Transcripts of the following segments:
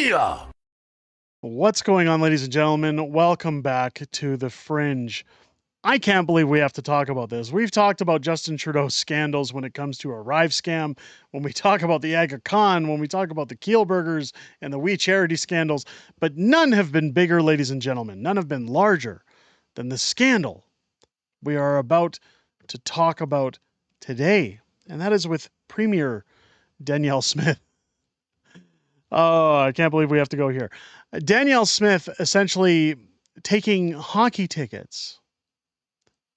Booyah! What's going on, ladies and gentlemen? Welcome back to The Fringe. I can't believe we have to talk about this. We've talked about Justin Trudeau's scandals when it comes to Arrive scam, when we talk about the Aga Khan, when we talk about the Kielburgers and the We Charity scandals, but none have been bigger, ladies and gentlemen. None have been larger than the scandal we are about to talk about today, and that is with Premier Danielle Smith. Oh, I can't believe we have to go here. Danielle Smith essentially taking hockey tickets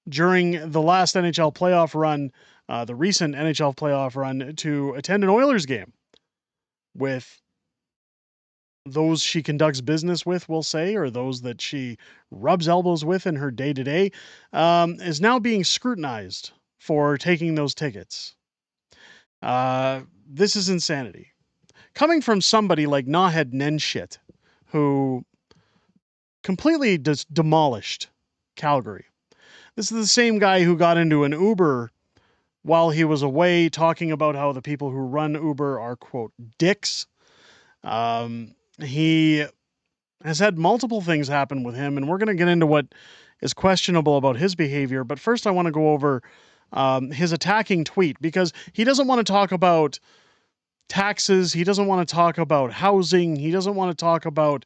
during the last NHL playoff run, the recent NHL playoff run, to attend an Oilers game with those she conducts business with, we'll say, or those that she rubs elbows with in her day-to-day, is now being scrutinized for taking those tickets. This is insanity. Coming from somebody like Naheed Nenshit, who completely demolished Calgary. This is the same guy who got into an Uber while he was away, talking about how the people who run Uber are, quote, dicks. He has had multiple things happen with him, and we're going to get into what is questionable about his behavior. But first, I want to go over his attacking tweet, because he doesn't want to talk about taxes. He doesn't want to talk about housing. He doesn't want to talk about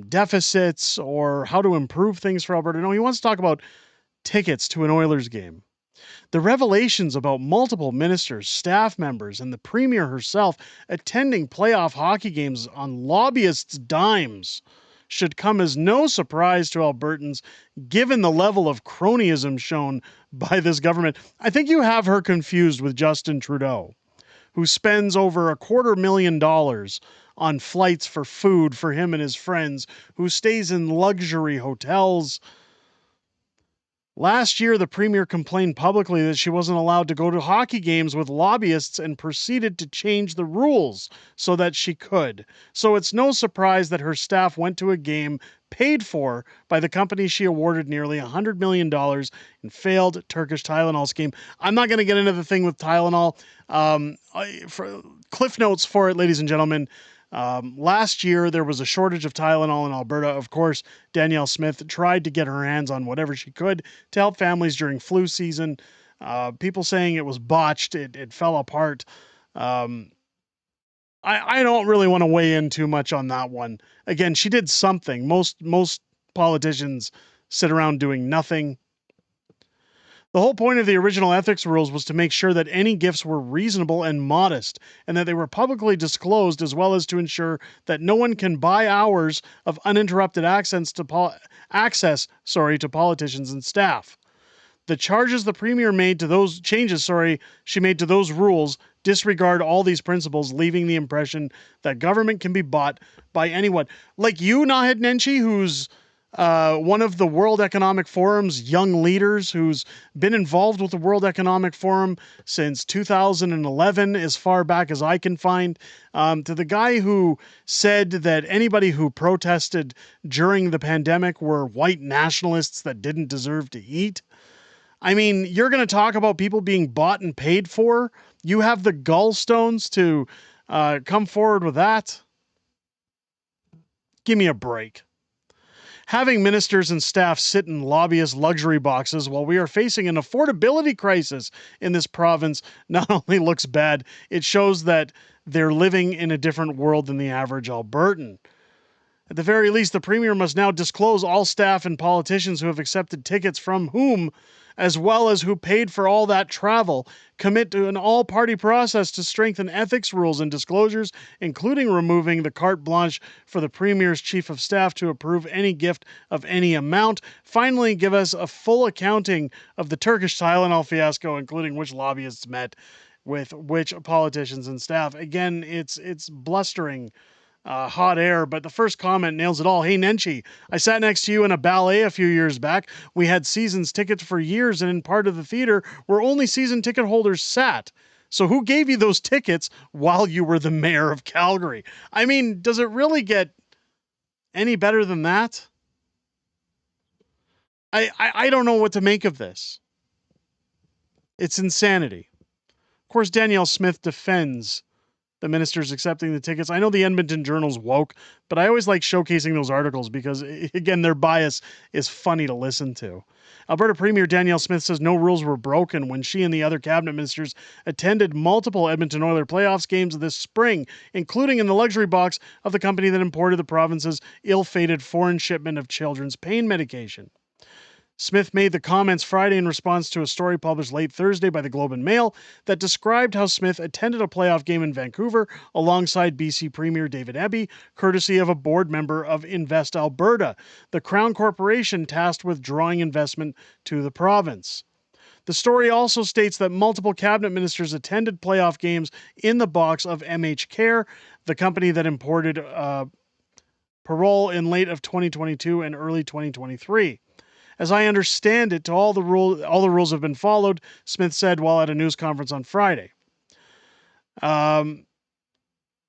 deficits or how to improve things for Alberta. No, he wants to talk about tickets to an Oilers game. The revelations about multiple ministers, staff members, and the Premier herself attending playoff hockey games on lobbyists' dimes should come as no surprise to Albertans, given the level of cronyism shown by this government. I think you have her confused with Justin Trudeau, who spends over $250,000 on flights for food for him and his friends, who stays in luxury hotels. Last year, the Premier complained publicly that she wasn't allowed to go to hockey games with lobbyists and proceeded to change the rules so that she could. So it's no surprise that her staff went to a game paid for by the company she awarded nearly $100 million in failed Turkish Tylenol scheme. I'm not going to get into the thing with Tylenol. For cliff notes for it, ladies and gentlemen. Last year, there was a shortage of Tylenol in Alberta. Of course, Danielle Smith tried to get her hands on whatever she could to help families during flu season. People saying it was botched, it fell apart. I don't really want to weigh in too much on that one. Again, she did something. Most politicians sit around doing nothing. The whole point of the original ethics rules was to make sure that any gifts were reasonable and modest, and that they were publicly disclosed, as well as to ensure that no one can buy hours of uninterrupted access to politicians and staff. The charges the Premier made to those changes, she made to those rules disregard all these principles, leaving the impression that government can be bought by anyone. Like you, Naheed Nenshi, who's one of the World Economic Forum's young leaders, who's been involved with the World Economic Forum since 2011, as far back as I can find, to the guy who said that anybody who protested during the pandemic were white nationalists that didn't deserve to eat. I mean, you're going to talk about people being bought and paid for? You have the gallstones to come forward with that? Give me a break. Having ministers and staff sit in lobbyist luxury boxes while we are facing an affordability crisis in this province not only looks bad, it shows that they're living in a different world than the average Albertan. At the very least, the Premier must now disclose all staff and politicians who have accepted tickets from whom, as well as who paid for all that travel, commit to an all-party process to strengthen ethics rules and disclosures, including removing the carte blanche for the Premier's Chief of Staff to approve any gift of any amount. Finally, give us a full accounting of the Turkish Tylenol fiasco, including which lobbyists met with which politicians and staff. Again, it's blustering hot air, but the first comment nails it all. Hey, Nenshi, I sat next to you in a ballet a few years back. We had seasons tickets for years, and in part of the theater where only season ticket holders sat. So who gave you those tickets while you were the mayor of Calgary? I mean, does it really get any better than that? I don't know what to make of this. It's insanity. Of course, Danielle Smith defends the ministers accepting the tickets. I know the Edmonton Journal's woke, but I always like showcasing those articles because, again, their bias is funny to listen to. Alberta Premier Danielle Smith says no rules were broken when she and the other cabinet ministers attended multiple Edmonton Oilers playoffs games this spring, including in the luxury box of the company that imported the province's ill-fated foreign shipment of children's pain medication. Smith made the comments Friday in response to a story published late Thursday by the Globe and Mail that described how Smith attended a playoff game in Vancouver alongside BC Premier David Eby, courtesy of a board member of Invest Alberta, the Crown Corporation tasked with drawing investment to the province. The story also states that multiple cabinet ministers attended playoff games in the box of MH Care, the company that imported parole in late of 2022 and early 2023. As I understand it, all the rules have been followed, Smith said while at a news conference on Friday. I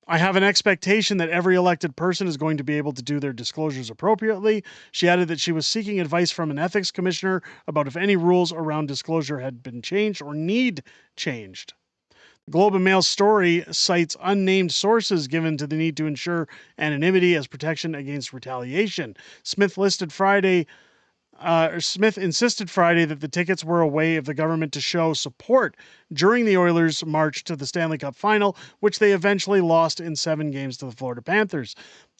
have an expectation that every elected person is going to be able to do their disclosures appropriately. She added that she was seeking advice from an ethics commissioner about if any rules around disclosure had been changed or need changed. The Globe and Mail story cites unnamed sources given to the need to ensure anonymity as protection against retaliation. Smith insisted Friday that the tickets were a way of the government to show support during the Oilers' march to the Stanley Cup final, which they eventually lost in 7 games to the Florida Panthers.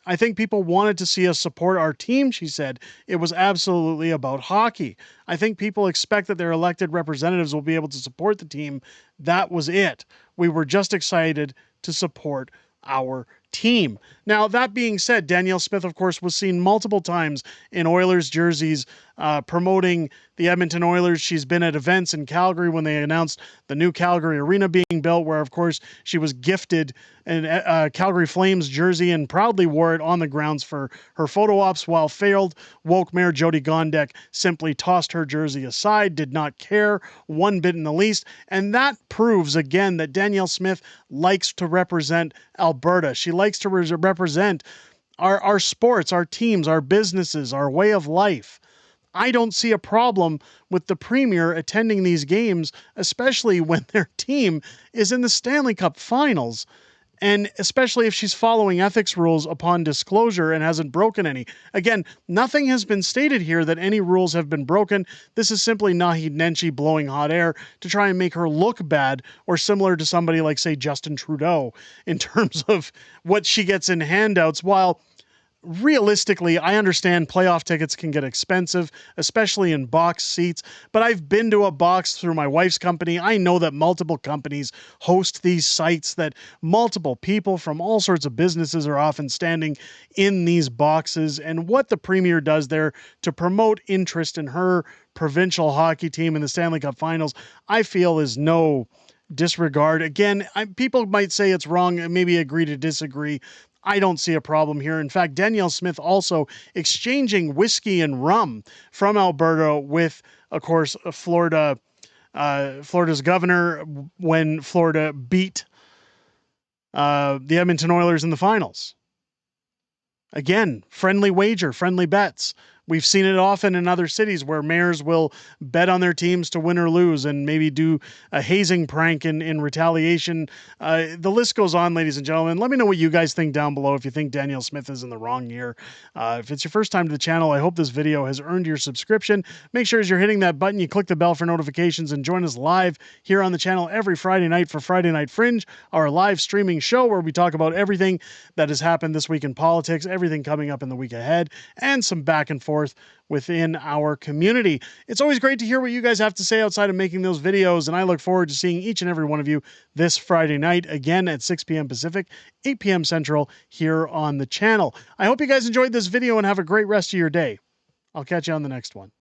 I think people wanted to see us support our team, she said. It was absolutely about hockey. I think people expect that their elected representatives will be able to support the team. That was it. We were just excited to support our team. Now, that being said, Danielle Smith, of course, was seen multiple times in Oilers jerseys promoting the Edmonton Oilers. She's been at events in Calgary when they announced the new Calgary Arena being built, where, of course, she was gifted a Calgary Flames jersey and proudly wore it on the grounds for her photo ops, while failed woke Mayor Jody Gondek simply tossed her jersey aside, did not care one bit in the least. And that proves, again, that Danielle Smith likes to represent Alberta. She likes to represent our sports, our teams, our businesses, our way of life. I don't see a problem with the Premier attending these games, especially when their team is in the Stanley Cup Finals, and especially if she's following ethics rules upon disclosure and hasn't broken any. Again, nothing has been stated here that any rules have been broken. This is simply Naheed Nenshi blowing hot air to try and make her look bad, or similar to somebody like, say, Justin Trudeau, in terms of what she gets in handouts, while realistically, I understand playoff tickets can get expensive, especially in box seats, but I've been to a box through my wife's company. I know that multiple companies host these sites, that multiple people from all sorts of businesses are often standing in these boxes, and what the Premier does there to promote interest in her provincial hockey team in the Stanley Cup Finals, I feel is no disregard. Again, people might say it's wrong and maybe agree to disagree. I don't see a problem here. In fact, Danielle Smith also exchanging whiskey and rum from Alberta with, of course, Florida's governor when Florida beat the Edmonton Oilers in the finals. Again, friendly wager, friendly bets. We've seen it often in other cities where mayors will bet on their teams to win or lose and maybe do a hazing prank in retaliation. The list goes on, ladies and gentlemen. Let me know what you guys think down below if you think Danielle Smith is in the wrong here. If it's your first time to the channel, I hope this video has earned your subscription. Make sure as you're hitting that button, you click the bell for notifications and join us live here on the channel every Friday night for Friday Night Fringe, our live streaming show where we talk about everything that has happened this week in politics, everything coming up in the week ahead, and some back and forth within our community. It's always great to hear what you guys have to say outside of making those videos, and I look forward to seeing each and every one of you this Friday night, again at 6 p.m. Pacific, 8 p.m. Central, here on the channel. I hope you guys enjoyed this video and have a great rest of your day. I'll catch you on the next one.